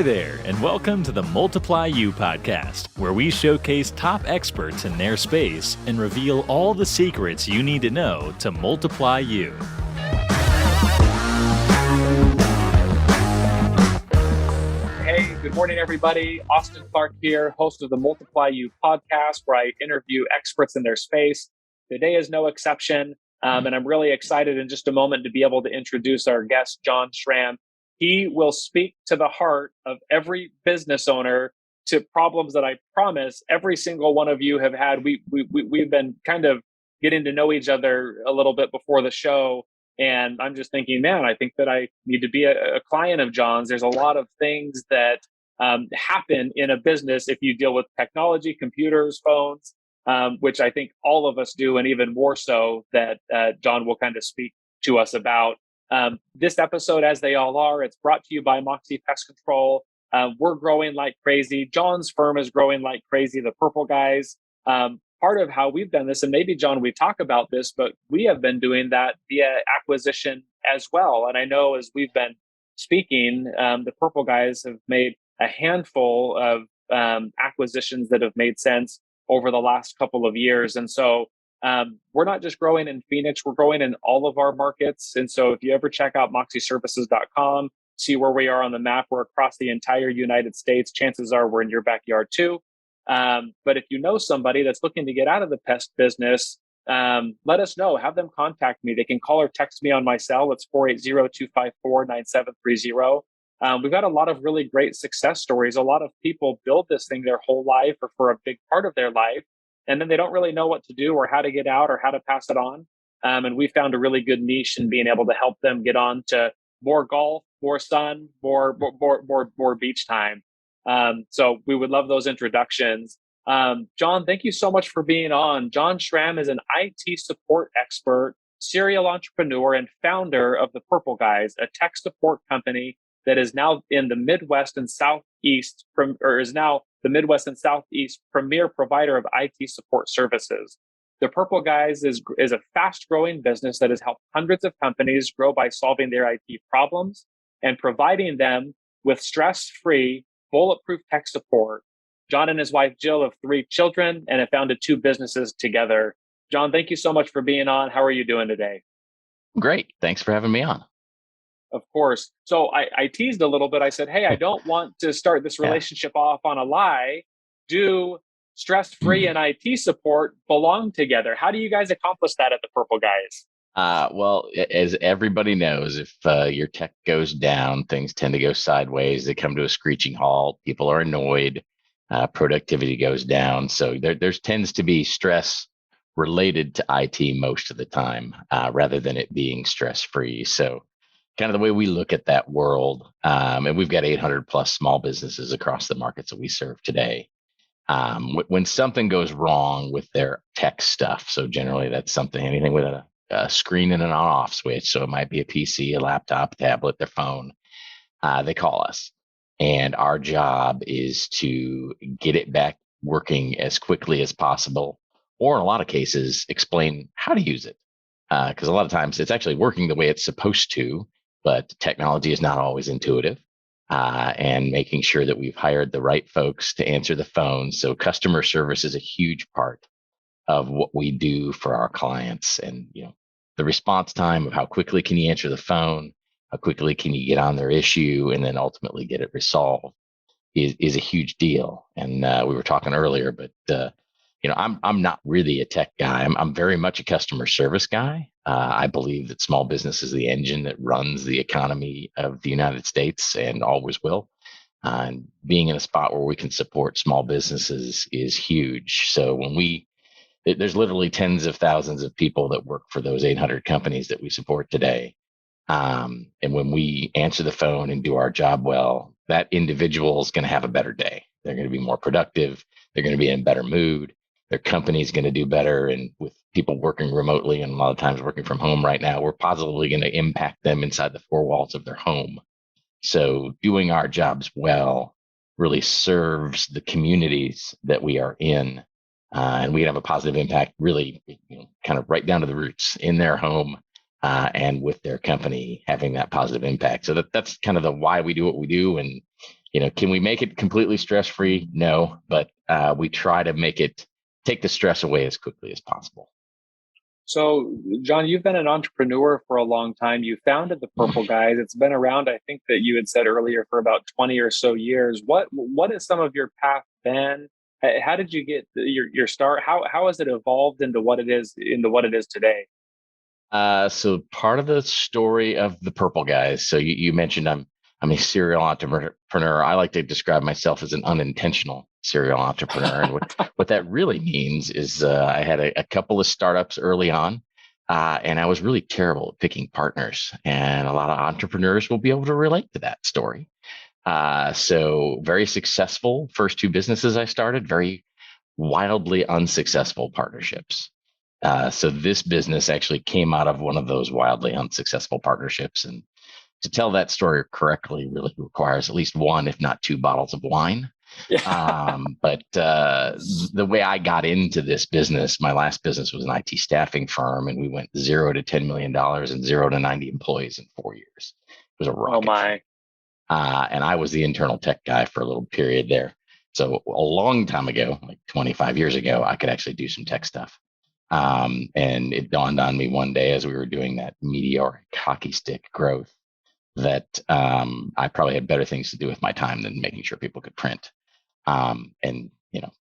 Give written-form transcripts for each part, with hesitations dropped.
Hi there, and welcome to the Multiply You podcast, where we showcase top experts in their space and reveal all the secrets you need to know to multiply you. Hey, good morning, everybody. Austin Clark here, host of the Multiply You podcast, where I interview experts in their space. Today is no exception, and I'm really excited in just a moment to be able to introduce our guest, Jon Schram. He will speak to the heart of every business owner, to problems that I promise every single one of you have had. We've been kind of getting to know each other a little bit before the show. And I'm just thinking, man, I think that I need to be a client of Jon's. There's a lot of things that happen in a business if you deal with technology, computers, phones, which I think all of us do, and even more so that Jon will kind of speak to us about. This episode, as they all are, it's brought to you by Moxie Pest Control. We're growing like crazy. Jon's firm is growing like crazy. The Purple Guys. Part of how we've done this, and maybe Jon, we talk about this, but we have been doing that via acquisition as well. And I know as we've been speaking, the Purple Guys have made a handful of acquisitions that have made sense over the last couple of years. And so we're not just growing in Phoenix, we're growing in all of our markets. And so if you ever check out moxieservices.com, see where we are on the map, we're across the entire United States. Chances are we're in your backyard too. But if you know somebody that's looking to get out of the pest business, let us know. Have them contact me. They can call or text me on my cell. It's 480-254-9730. We've got a lot of really great success stories. A lot of people build this thing their whole life or for a big part of their life, and then they don't really know what to do or how to get out or how to pass it on. And we found a really good niche in being able to help them get on to more golf, more sun, more beach time. So we would love those introductions. Jon, thank you so much for being on. Jon Schram is an IT support expert, serial entrepreneur, and founder of the Purple Guys, a tech support company that is now in the Midwest and Southeast, is now the Midwest and Southeast premier provider of IT support services. The Purple Guys is a fast-growing business that has helped hundreds of companies grow by solving their IT problems and providing them with stress-free, bulletproof tech support. Jon and his wife, Jill, have 3 children and have founded 2 businesses together. Jon, thank you so much for being on. How are you doing today? Great. Thanks for having me on. Of course. So I teased a little bit. I said, hey, I don't want to start this relationship off on a lie. Do stress-free and IT support belong together? How do you guys accomplish that at the Purple Guys? Well, as everybody knows, if your tech goes down, things tend to go sideways. They come to a screeching halt. People are annoyed. Productivity goes down. So there tends to be stress related to IT most of the time, rather than it being stress-free. So kind of the way we look at that world, and we've got 800 plus small businesses across the markets that we serve today. When something goes wrong with their tech stuff, so generally that's anything with a screen and an on-off switch. So it might be a PC, a laptop, tablet, their phone. They call us. And our job is to get it back working as quickly as possible, or in a lot of cases, explain how to use it. Because a lot of times it's actually working the way it's supposed to, but technology is not always intuitive. And making sure that we've hired the right folks to answer the phone. So customer service is a huge part of what we do for our clients. And, the response time of how quickly can you answer the phone, how quickly can you get on their issue, and then ultimately get it resolved is a huge deal. And we were talking earlier, but I'm not really a tech guy. I'm very much a customer service guy. I believe that small business is the engine that runs the economy of the United States and always will. And being in a spot where we can support small businesses is huge. So there's literally tens of thousands of people that work for those 800 companies that we support today. And when we answer the phone and do our job well, that individual is going to have a better day. They're going to be more productive. They're going to be in a better mood. Their company is going to do better. And with people working remotely and a lot of times working from home right now, we're positively going to impact them inside the 4 walls of their home. So doing our jobs well really serves the communities that we are in. And we have a positive impact really kind of right down to the roots in their home and with their company having that positive impact. So that's kind of the why we do what we do. And Can we make it completely stress-free? No, but we try to take the stress away as quickly as possible. So, John, you've been an entrepreneur for a long time. You founded the Purple Guys. It's been around, I think that you had said earlier, for about 20 or so years. What is some of your path been? How did you get your start? How has it evolved into what it is today? So part of the story of the Purple Guys. So you mentioned I'm a serial entrepreneur. I like to describe myself as an unintentional serial entrepreneur, and what that really means is I had a couple of startups early on, and I was really terrible at picking partners. And a lot of entrepreneurs will be able to relate to that story. So very successful first two businesses I started, very wildly unsuccessful partnerships. So this business actually came out of one of those wildly unsuccessful partnerships. And to tell that story correctly really requires at least one, if not two bottles of wine. Yeah. But the way I got into this business, my last business was an IT staffing firm, and we went $0 to $10 million and 0 to 90 employees in 4 years. It was a Oh rocket ship. my. And I was the internal tech guy for a little period there. So a long time ago, like 25 years ago, I could actually do some tech stuff. And it dawned on me one day as we were doing that meteoric hockey stick growth that I probably had better things to do with my time than making sure people could print. And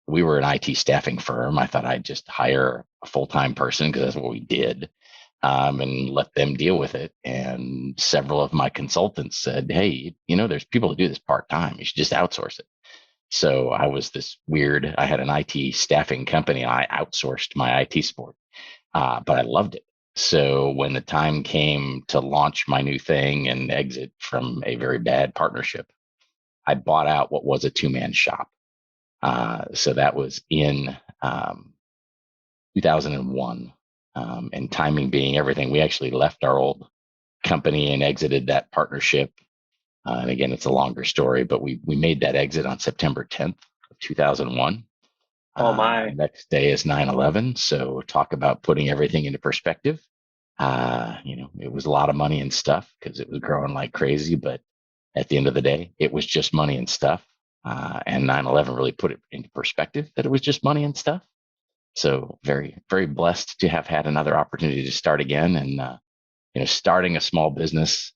we were an IT staffing firm. I thought I'd just hire a full-time person because that's what we did, and let them deal with it. And several of my consultants said, "Hey, there's people who do this part-time. You should just outsource it." So I had an IT staffing company. I outsourced my IT support, but I loved it. So when the time came to launch my new thing and exit from a very bad partnership, I bought out what was a two-man shop. So that was in 2001. And timing being everything, we actually left our old company and exited that partnership. And again, it's a longer story, but we made that exit on September 10th of 2001. Oh my. Next day is 9/11. So talk about putting everything into perspective. It was a lot of money and stuff because it was growing like crazy. But at the end of the day, it was just money and stuff. And 9/11 really put it into perspective that it was just money and stuff. So very, very blessed to have had another opportunity to start again. And, starting a small business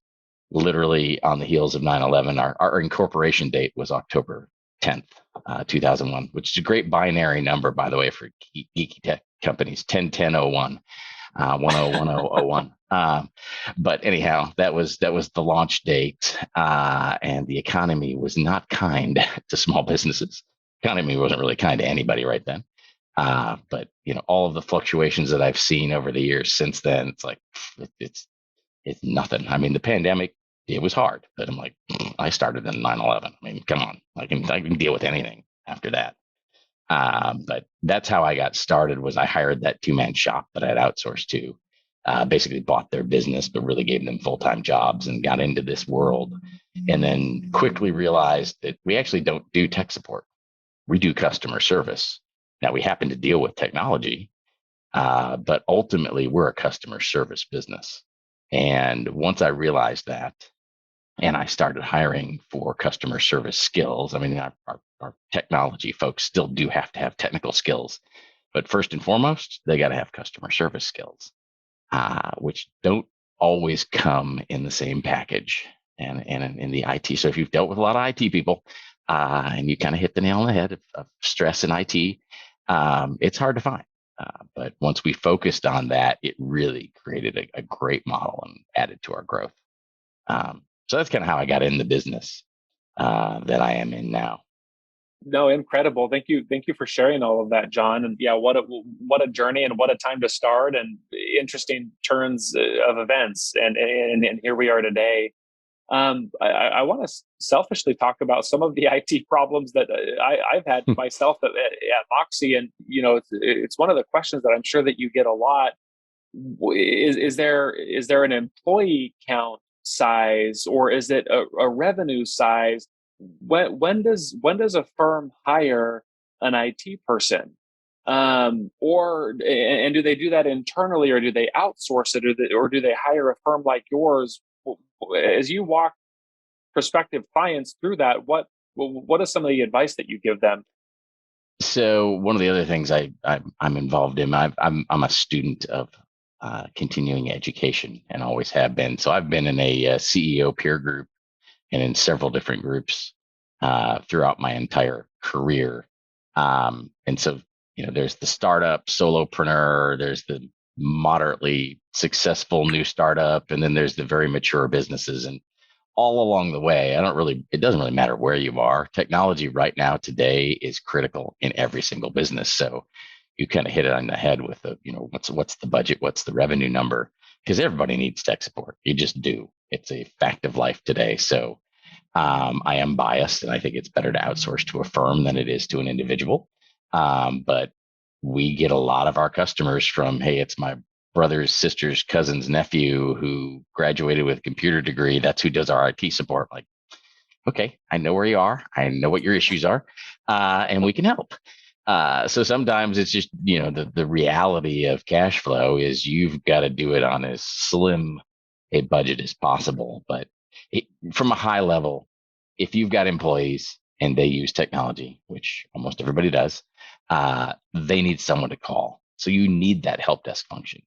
literally on the heels of 9/11, our incorporation date was October 10th, 2001, which is a great binary number, by the way, for geeky tech companies, 10-10-01, 10-10-01. But anyhow, that was the launch date, and the economy was not kind to small businesses. Economy wasn't really kind to anybody right then. But all of the fluctuations that I've seen over the years since then, it's like it's nothing. I mean, the pandemic, it was hard, but I'm like, I started in 9/11. I mean, come on, I can deal with anything after that. But that's how I got started. Was I hired that two-man shop that I had outsourced to, basically bought their business, but really gave them full-time jobs and got into this world, and then quickly realized that we actually don't do tech support. We do customer service. Now we happen to deal with technology, but ultimately we're a customer service business. And once I realized that, and I started hiring for customer service skills. I mean, our technology folks still do have to have technical skills, but first and foremost, they got to have customer service skills, which don't always come in the same package and in the IT. So if you've dealt with a lot of IT people, and you kind of hit the nail on the head of stress in IT, it's hard to find. But once we focused on that, it really created a great model and added to our growth. So that's kind of how I got in the business that I am in now. No, incredible. Thank you for sharing all of that, John. And yeah, what a journey and what a time to start, and interesting turns of events. And here we are today. I want to selfishly talk about some of the IT problems that I've had myself at Moxie, and it's one of the questions that I'm sure that you get a lot. Is there an employee count size, or is it a revenue size? When does a firm hire an IT person? And do they do that internally, or do they outsource it, or do they hire a firm like yours? As you walk prospective clients through that, what is some of the advice that you give them? So one of the other things I'm involved in, I'm a student of continuing education and always have been. So I've been in a CEO peer group and in several different groups throughout my entire career. And so, there's the startup solopreneur, there's the moderately successful new startup, and then there's the very mature businesses. And all along the way, it doesn't really matter where you are. Technology right now today is critical in every single business. So you kind of hit it on the head with what's the budget, what's the revenue number? Because everybody needs tech support. You just do. It's a fact of life today. So I am biased, and I think it's better to outsource to a firm than it is to an individual. But we get a lot of our customers from, hey, it's my brother's sister's cousin's nephew who graduated with a computer degree. That's who does our IT support. Like, okay, I know where you are. I know what your issues are, and we can help. So sometimes it's just, the reality of cash flow is you've got to do it on as slim a budget as possible. But from a high level, if you've got employees and they use technology, which almost everybody does, they need someone to call. So you need that help desk function.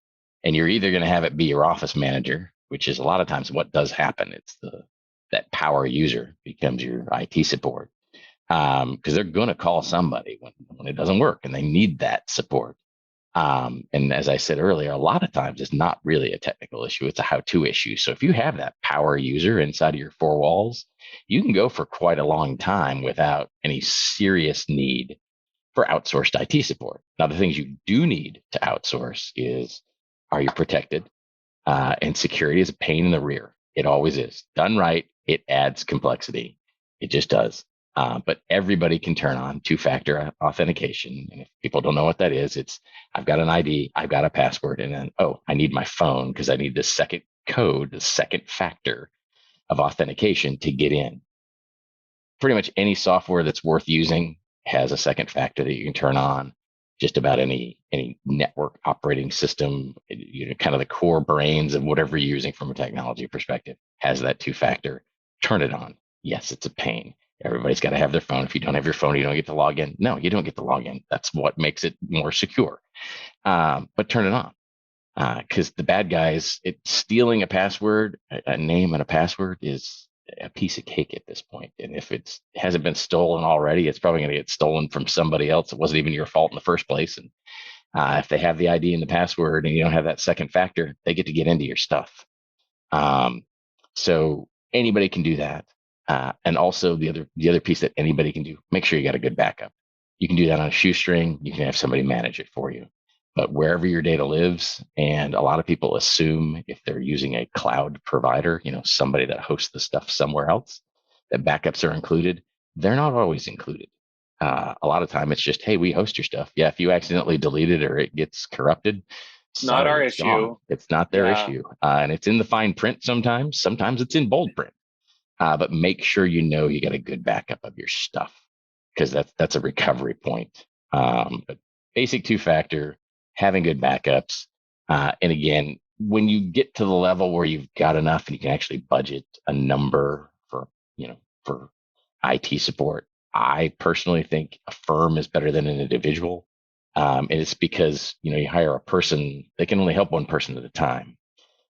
And you're either going to have it be your office manager, which is a lot of times what does happen. It's that power user becomes your IT support, because they're going to call somebody when it doesn't work and they need that support. And as I said earlier, a lot of times it's not really a technical issue, it's a how-to issue. So if you have that power user inside of your four walls, you can go for quite a long time without any serious need for outsourced IT support. Now, the things you do need to outsource is, are you protected? And security is a pain in the rear. It always is. Done right, it adds complexity. It just does. But everybody can turn on two-factor authentication. And if people don't know what that is, it's, I've got an ID, I've got a password, and then, I need my phone because I need the second code, the second factor of authentication to get in. Pretty much any software that's worth using has a second factor that you can turn on. Just about any network operating system, kind of the core brains of whatever you're using from a technology perspective, has that two-factor. Turn it on. Yes, it's a pain. Everybody's got to have their phone. If you don't have your phone, you don't get to log in. No, you don't get to log in. That's what makes it more secure. But turn it on, because the bad guys, stealing a password, a name and a password is a piece of cake at this point. And if it hasn't been stolen already, it's probably going to get stolen from somebody else. It wasn't even your fault in the first place. And if they have the ID and the password and you don't have that second factor, they get to get into your stuff. So anybody can do that. And also the other piece that anybody can do, make sure you got a good backup. You can do that on a shoestring. You can have somebody manage it for you. But wherever your data lives, and a lot of people assume if they're using a cloud provider, somebody that hosts the stuff somewhere else, that backups are included. They're not always included. A lot of time it's just, hey, we host your stuff. Yeah, if you accidentally delete it or it gets corrupted, Not sorry, our it's gone. issue. It's not their issue. And it's in the fine print sometimes. Sometimes it's in bold print. But make sure you got a good backup of your stuff, because that's a recovery point. But basic two-factor, having good backups. And again, when you get to the level where you've got enough and you can actually budget a number for IT support, I personally think a firm is better than an individual. And it's because, you hire a person, they can only help one person at a time.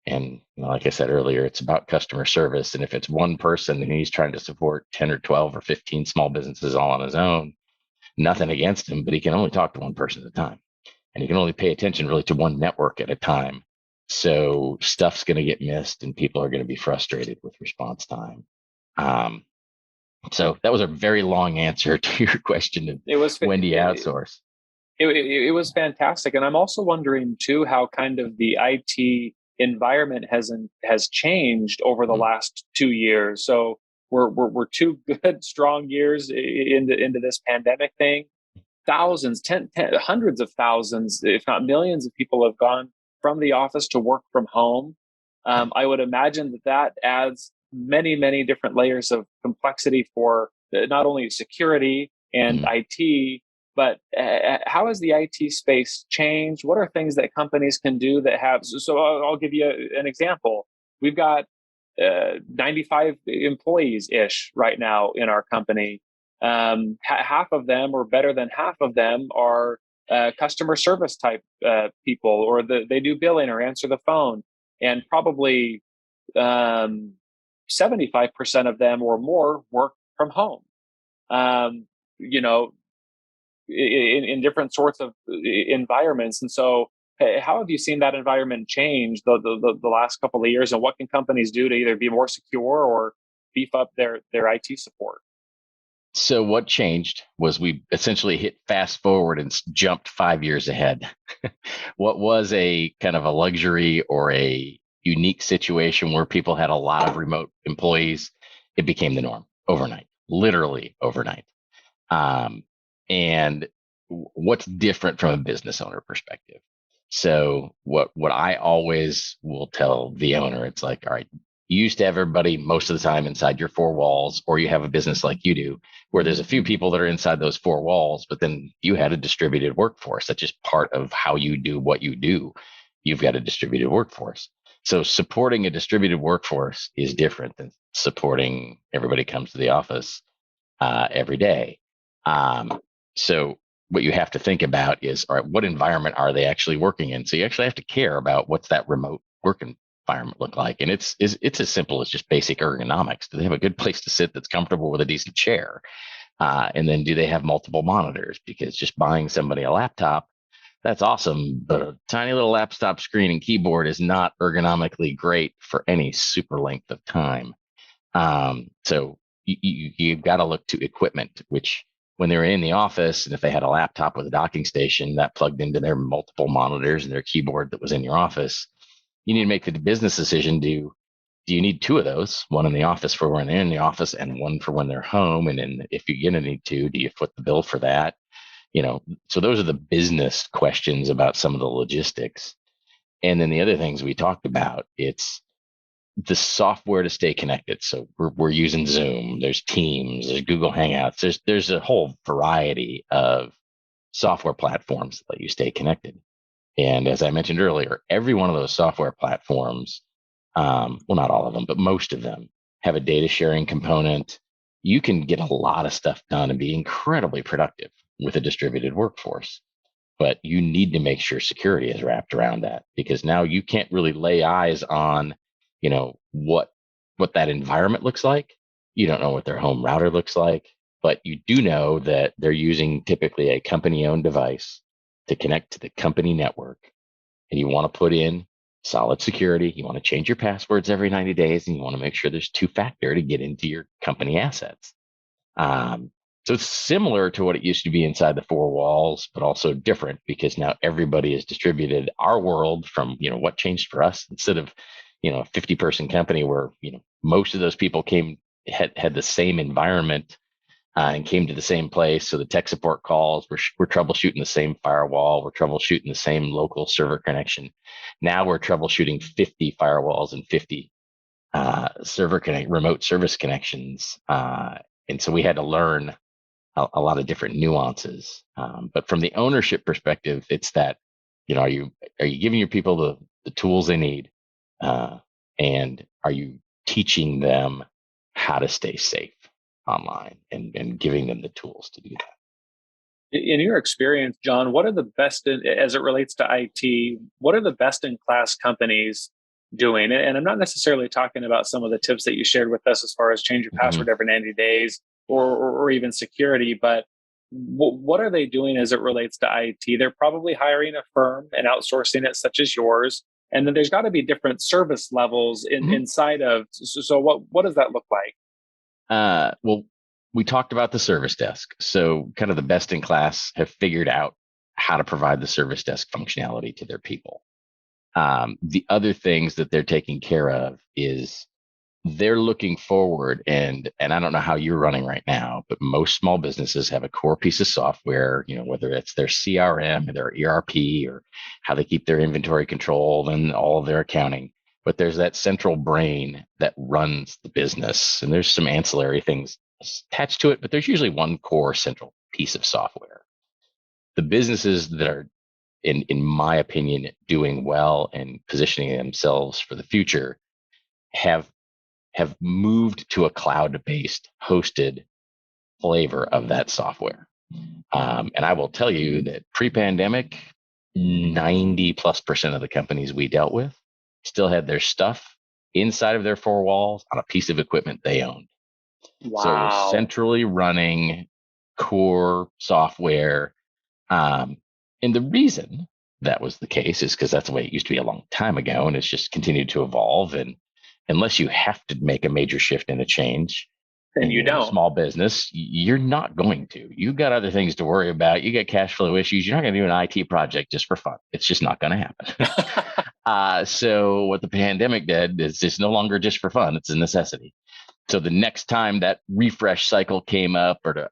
And like I said earlier, it's about customer service. And if it's one person and he's trying to support 10 or 12 or 15 small businesses all on his own, nothing against him, but he can only talk to one person at a time. And he can only pay attention really to one network at a time. So stuff's going to get missed and people are going to be frustrated with response time. So that was a very long answer to your question of when do you outsource? It was fantastic. And I'm also wondering too, how kind of the IT environment has changed over the last 2 years. So we're 2 good, strong years into this pandemic thing. Thousands, hundreds of thousands, if not millions of people have gone from the office to work from home. I would imagine that adds many, many different layers of complexity for not only security and IT, but how has the IT space changed? What are things that companies can do that have? So I'll give you an example. We've got 95 employees ish right now in our company. Half of them, or better than half of them, are customer service type people, or they do billing or answer the phone. And probably 75% of them or more work from home. Um, you know, in different sorts of environments. And so, how have you seen that environment change the last couple of years, and what can companies do to either be more secure or beef up their IT support? So what changed was we essentially hit fast forward and jumped 5 years ahead. What was a kind of a luxury or a unique situation where people had a lot of remote employees, it became the norm overnight, literally overnight. Um, and what's different from a business owner perspective? So what I always will tell the owner, it's like, all right, you used to have everybody most of the time inside your four walls, or you have a business like you do, where there's a few people that are inside those four walls, but then you had a distributed workforce. That's just part of how you do what you do. You've got a distributed workforce. So supporting a distributed workforce is different than supporting everybody comes to the office every day. Um, so what you have to think about is, all right, what environment are they actually working in? So you actually have to care about what's that remote work environment look like. And it's as simple as just basic ergonomics. Do they have a good place to sit that's comfortable with a decent chair? And then do they have multiple monitors? Because just buying somebody a laptop, that's awesome, but a tiny little laptop screen and keyboard is not ergonomically great for any super length of time. So you've got to look to equipment, which when they were in the office, and if they had a laptop with a docking station that plugged into their multiple monitors and their keyboard that was in your office, you need to make the business decision. Do you need two of those, one in the office for when they're in the office and one for when they're home? And then if you're going to need two, do you foot the bill for that? So those are the business questions about some of the logistics. And then the other things we talked about, it's the software to stay connected. So we're using Zoom, there's Teams, there's Google Hangouts, there's a whole variety of software platforms that let you stay connected. And as I mentioned earlier, every one of those software platforms, well, not all of them, but most of them have a data sharing component. You can get a lot of stuff done and be incredibly productive with a distributed workforce. But you need to make sure security is wrapped around that, because now you can't really lay eyes on, what that environment looks like. You don't know what their home router looks like, but you do know that they're using typically a company owned device to connect to the company network. And you want to put in solid security. You want to change your passwords every 90 days, and you want to make sure there's two-factor to get into your company assets. So it's similar to what it used to be inside the four walls, but also different because now everybody is distributed. Our world from, what changed for us, instead of, a 50-person company where, most of those people had the same environment and came to the same place. So the tech support calls, we're troubleshooting the same firewall. We're troubleshooting the same local server connection. Now we're troubleshooting 50 firewalls and 50 remote service connections. And so we had to learn a lot of different nuances. But from the ownership perspective, it's that, are you giving your people the tools they need? And are you teaching them how to stay safe online and giving them the tools to do that? In your experience, Jon, what are the best as it relates to IT? What are the best in class companies doing? And I'm not necessarily talking about some of the tips that you shared with us as far as change your Mhm. password every 90 days or even security, but what are they doing as it relates to IT? They're probably hiring a firm and outsourcing it, such as yours. And then there's got to be different service levels Mhm. inside of. So what does that look like? Well, we talked about the service desk. So, kind of the best in class have figured out how to provide the service desk functionality to their people. The other things that they're taking care of is they're looking forward, and I don't know how you're running right now, but most small businesses have a core piece of software, whether it's their CRM or their ERP or how they keep their inventory controlled and all of their accounting. But there's that central brain that runs the business, and there's some ancillary things attached to it, but there's usually one core central piece of software. The businesses that are, in my opinion, doing well and positioning themselves for the future have have moved to a cloud-based hosted flavor of that software. And I will tell you that pre-pandemic, 90+% of the companies we dealt with still had their stuff inside of their four walls on a piece of equipment they owned. So it was Wow. centrally running core software. And the reason that was the case is because that's the way it used to be a long time ago, and it's just continued to evolve. And unless you have to make a major shift and a change, And and you you're in a don't. small business, you're not going to. You've got other things to worry about. You got cash flow issues. You're not going to do an IT project just for fun. It's just not going to happen. So what the pandemic did is it's no longer just for fun. It's a necessity. So the next time that refresh cycle came up, or to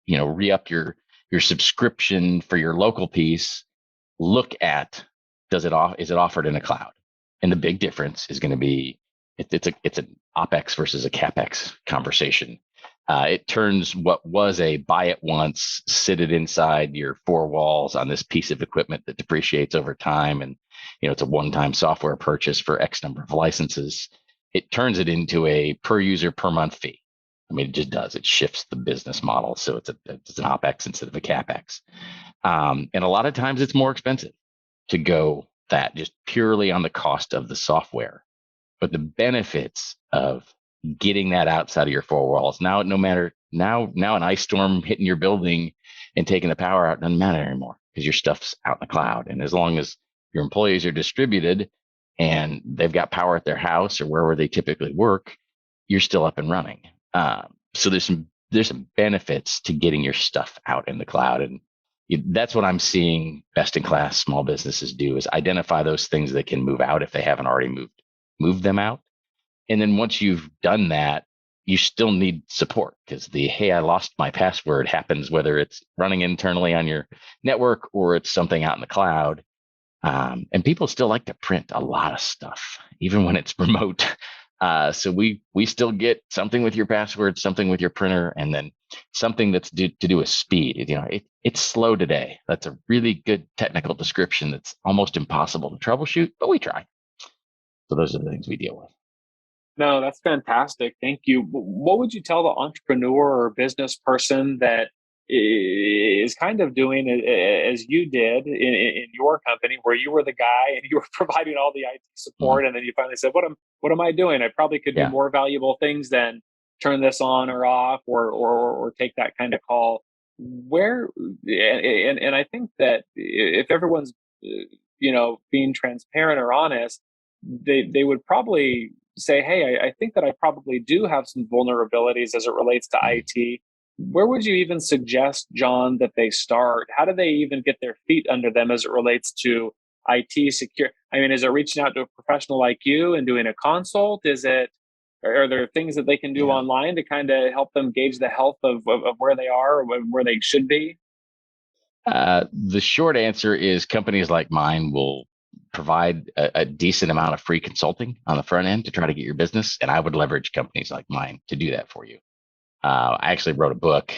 re-up your subscription for your local piece, look at is it offered in a cloud? And the big difference is going to be it's an OpEx versus a CapEx conversation. It turns what was a buy it once, sit it inside your four walls on this piece of equipment that depreciates over time, and it's a one-time software purchase for X number of licenses. It turns it into a per user per month fee. I mean, it just does. It shifts the business model, so it's an OpEx instead of a CapEx. And a lot of times it's more expensive to go that just purely on the cost of the software. But the benefits of getting that outside of your four walls now, no matter now an ice storm hitting your building and taking the power out doesn't matter anymore because your stuff's out in the cloud. And as long as your employees are distributed and they've got power at their house or wherever they typically work, you're still up and running. So there's some benefits to getting your stuff out in the cloud, and that's what I'm seeing best in class small businesses do, is identify those things that can move out if they haven't already moved them out. And then once you've done that, you still need support, because hey, I lost my password happens whether it's running internally on your network or it's something out in the cloud. And people still like to print a lot of stuff, even when it's remote. So we still get something with your password, something with your printer, and then something that's to do with speed. It's slow today. That's a really good technical description that's almost impossible to troubleshoot, but we try. So those are the things we deal with. No, that's fantastic. Thank you. What would you tell the entrepreneur or business person that is kind of doing it as you did in your company, where you were the guy and you were providing all the IT Mhm. support, and then you finally said, what am I doing? I probably could do Yeah. more valuable things than turn this on or off, or take that kind of call. Where and I think that if everyone's being transparent or honest, they would probably say, hey, I think that I probably do have some vulnerabilities as it relates to Mhm. IT. Where would you even suggest, Jon, that they start? How do they even get their feet under them as it relates to IT secure? I mean, is it reaching out to a professional like you and doing a consult? Are there things that they can do Yeah. online to kind of help them gauge the health of where they are, or where they should be? The short answer is companies like mine will provide a decent amount of free consulting on the front end to try to get your business. And I would leverage companies like mine to do that for you. I actually wrote a book.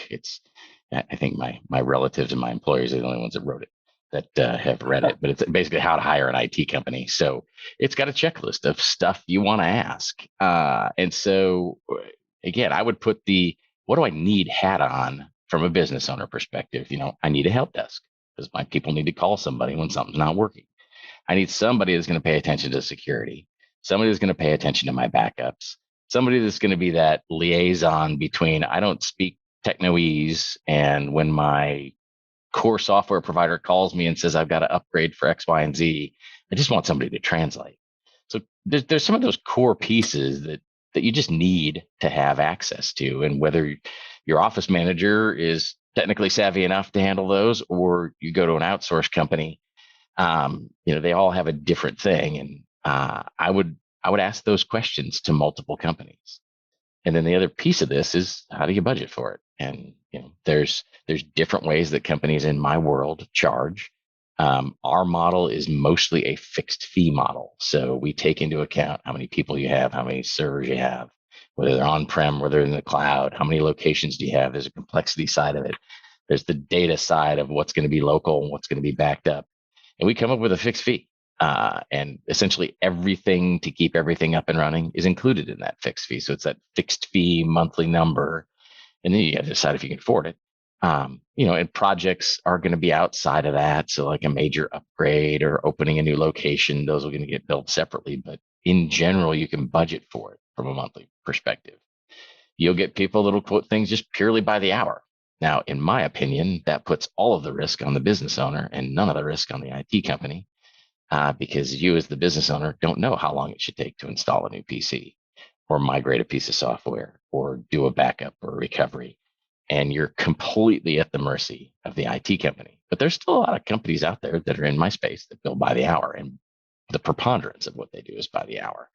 I think my relatives and my employers are the only ones that wrote it, that have read it, but it's basically how to hire an IT company. So it's got a checklist of stuff you want to ask. And so again, I would put the what do I need hat on from a business owner perspective. I need a help desk because my people need to call somebody when something's not working. I need somebody that's going to pay attention to security, somebody that's going to pay attention to my backups, somebody that's going to be that liaison between I don't speak technoese, and when my core software provider calls me and says I've got to upgrade for X, Y, and Z, I just want somebody to translate. So there's some of those core pieces that you just need to have access to, and whether your office manager is technically savvy enough to handle those, or you go to an outsourced company, they all have a different thing, and I would ask those questions to multiple companies. And then the other piece of this is how do you budget for it? And there's different ways that companies in my world charge. Our model is mostly a fixed fee model, so we take into account how many people you have, how many servers you have, whether they're on-prem, whether they're in the cloud, how many locations do you have. There's a complexity side of it. There's the data side of what's going to be local and what's going to be backed up, and we come up with a fixed fee. And essentially everything to keep everything up and running is included in that fixed fee. So it's that fixed fee monthly number. And then you got to decide if you can afford it. And projects are going to be outside of that. So like a major upgrade or opening a new location, those are going to get billed separately. But in general, you can budget for it from a monthly perspective. You'll get people that'll quote things just purely by the hour. Now, in my opinion, that puts all of the risk on the business owner and none of the risk on the IT company, because you as the business owner don't know how long it should take to install a new PC or migrate a piece of software or do a backup or recovery. And you're completely at the mercy of the IT company. But there's still a lot of companies out there that are in my space that bill by the hour, and the preponderance of what they do is by the hour.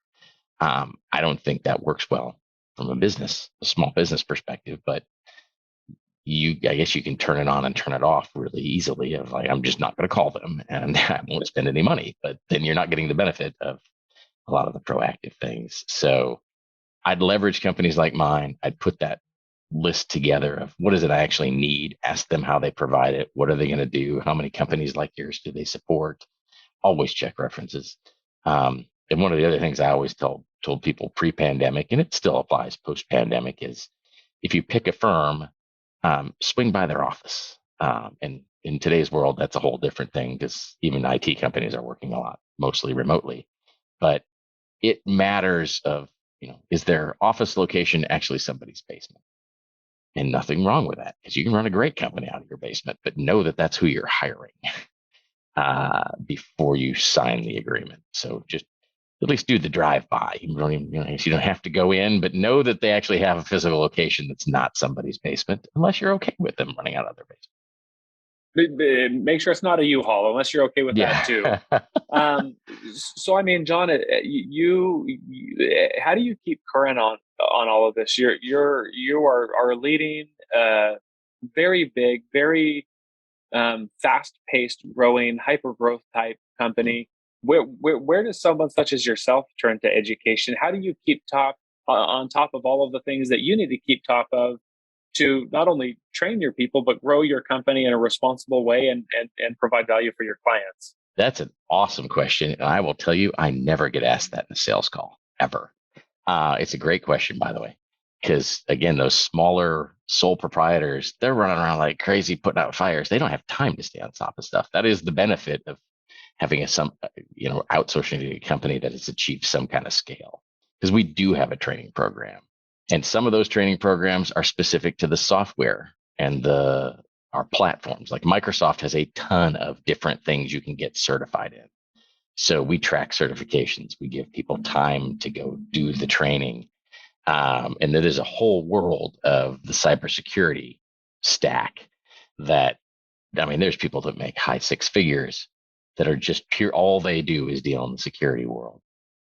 I don't think that works well from a small business perspective, but I guess you can turn it on and turn it off really easily. Of like, I'm just not going to call them and I won't spend any money, but then you're not getting the benefit of a lot of the proactive things. So I'd leverage companies like mine. I'd put that list together of what is it I actually need, ask them how they provide it. What are they going to do? How many companies like yours do they support? Always check references. And one of the other things I always told people pre-pandemic, and it still applies post-pandemic, is if you pick a firm, swing by their office. And in today's world, that's a whole different thing because even IT companies are working a lot, mostly remotely. But it matters of, is their office location actually somebody's basement? And nothing wrong with that because you can run a great company out of your basement, but know that that's who you're hiring before you sign the agreement. So just at least do the drive by. You don't have to go in, but know that they actually have a physical location that's not somebody's basement, unless you're okay with them running out of their basement. Make sure it's not a U-Haul, unless you're okay with that too. So, I mean, Jon, how do you keep current on all of this? You are leading a very big, very fast-paced, growing, hyper-growth type company. Where does someone such as yourself turn to education? How do you keep on top of all of the things that you need to keep top of to not only train your people, but grow your company in a responsible way and provide value for your clients? That's an awesome question. And I will tell you, I never get asked that in a sales call, ever. It's a great question, by the way, because again, those smaller sole proprietors, they're running around like crazy, putting out fires. They don't have time to stay on top of stuff. That is the benefit of having outsourcing a company that has achieved some kind of scale, because we do have a training program. And some of those training programs are specific to the software and our platforms. Like Microsoft has a ton of different things you can get certified in. So we track certifications. We give people time to go do the training. And there is a whole world of the cybersecurity stack that, there's people that make high six figures that are just all they do is deal in the security world.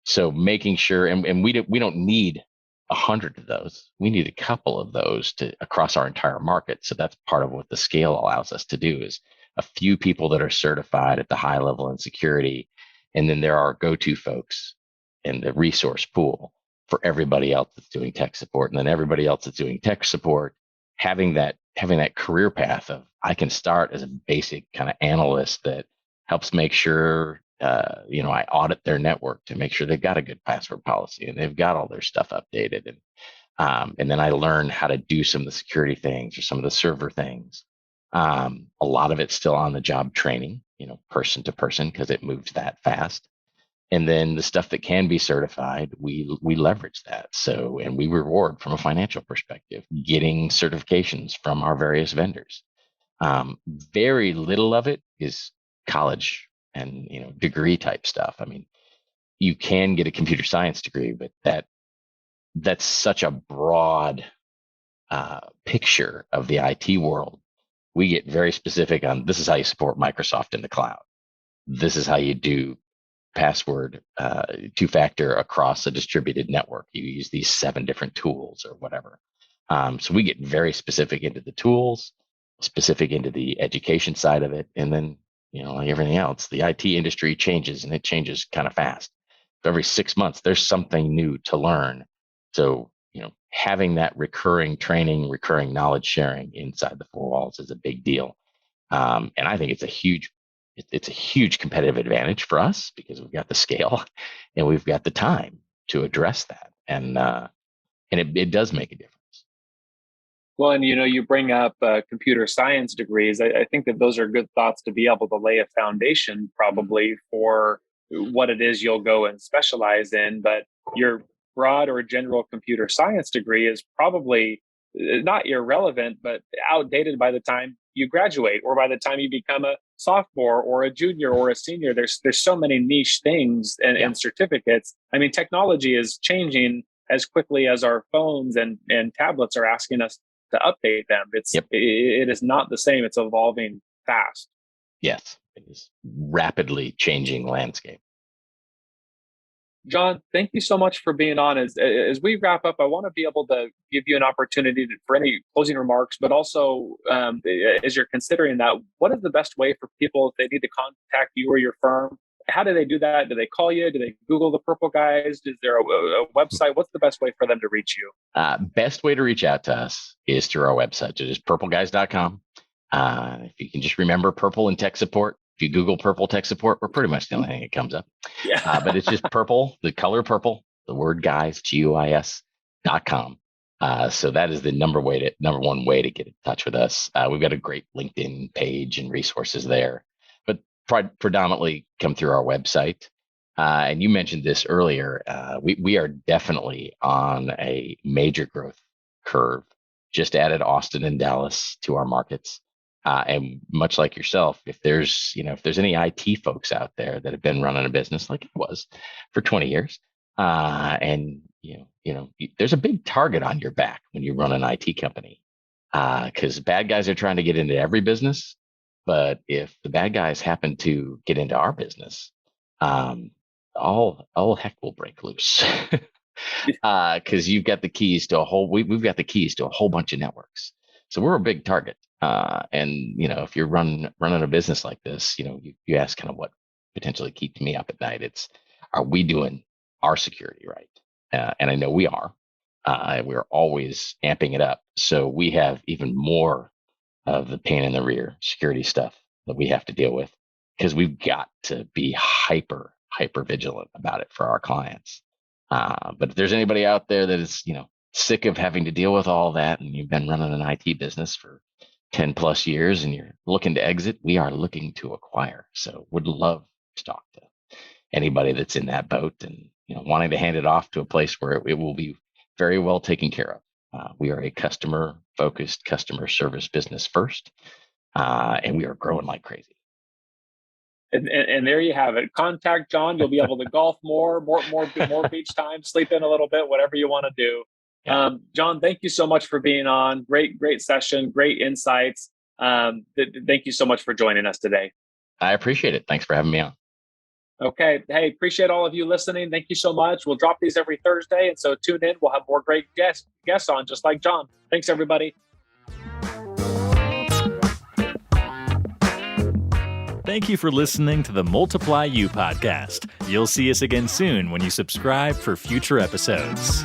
So making sure, and we don't need 100 of those. We need a couple of those across our entire market. So that's part of what the scale allows us to do, is a few people that are certified at the high level in security. And then there are go-to folks in the resource pool for everybody else that's doing tech support. And then everybody else that's doing tech support, having that career path of, I can start as a basic kind of analyst that helps make sure I audit their network to make sure they've got a good password policy and they've got all their stuff updated. And then I learn how to do some of the security things or some of the server things. A lot of it's still on the job training, person to person, because it moves that fast. And then the stuff that can be certified, we leverage that. So, and we reward from a financial perspective, getting certifications from our various vendors. Very little of it is college and degree type stuff. You can get a computer science degree, but that's such a broad picture of the IT world. We get very specific on, this is how you support Microsoft in the cloud. This is how you do password two-factor across a distributed network. You use these 7 different tools or whatever. So we get very specific into the tools, specific into the education side of it, and then like everything else, the IT industry changes, and it changes kind of fast. So every 6 months, there's something new to learn. So, having that recurring training, recurring knowledge sharing inside the 4 walls is a big deal. And I think it's a huge It's a huge competitive advantage for us because we've got the scale and we've got the time to address that. And it does make a difference. Well, and you bring up computer science degrees. I think that those are good thoughts to be able to lay a foundation probably for what it is you'll go and specialize in. But your broad or general computer science degree is probably not irrelevant, but outdated by the time you graduate or by the time you become a sophomore or a junior or a senior. There's so many niche things and certificates. I mean, technology is changing as quickly as our phones and tablets are asking us to update them. It is not the same. It's evolving fast. Yes, it is rapidly changing landscape. Jon, thank you so much for being on. As we wrap up, I want to be able to give you an opportunity for any closing remarks, but also as you're considering that, what is the best way for people if they need to contact you or your firm? How do they do that? Do they call you? Do they Google the Purple Guys? Is there a website? What's the best way for them to reach you? Best way to reach out to us is through our website. It is purpleguys.com. If you can just remember purple and tech support. If you Google purple tech support, we're pretty much the only thing that comes up. Yeah. But it's just purple, the color purple, the word guys, GUIS.com. So that is the number one way to get in touch with us. We've got a great LinkedIn page and resources there, but predominantly come through our website. And you mentioned this earlier. We are definitely on a major growth curve. Just added Austin and Dallas to our markets. And much like yourself, if there's any IT folks out there that have been running a business like it was for 20 years, and there's a big target on your back when you run an IT company, because bad guys are trying to get into every business. But if the bad guys happen to get into our business, all heck will break loose. Because you've got the keys to we've got the keys to a whole bunch of networks. So we're a big target. And if you're running a business like this, you ask kind of what potentially keeps me up at night. Are we doing our security right? And I know we are. We're always amping it up. So we have even more of the pain in the rear security stuff that we have to deal with, because we've got to be hyper vigilant about it for our clients. But if there's anybody out there that is, sick of having to deal with all that, and you've been running an IT business for 10 plus years and you're looking to exit, we are looking to acquire. So would love to talk to anybody that's in that boat and, wanting to hand it off to a place where it will be very well taken care of. We are a customer focused, customer service business first, and we are growing like crazy. And there you have it. Contact Jon. You'll be able to golf more beach time, sleep in a little bit, whatever you want to do. Yeah. Jon, thank you so much for being on. Great session, great insights. Thank you so much for joining us today. I appreciate it. Thanks for having me on. Okay. Hey, appreciate all of you listening. Thank you so much. We'll drop these every Thursday. And so tune in. We'll have more great guests on, just like Jon. Thanks, everybody. Thank you for listening to the Multiply You podcast. You'll see us again soon when you subscribe for future episodes.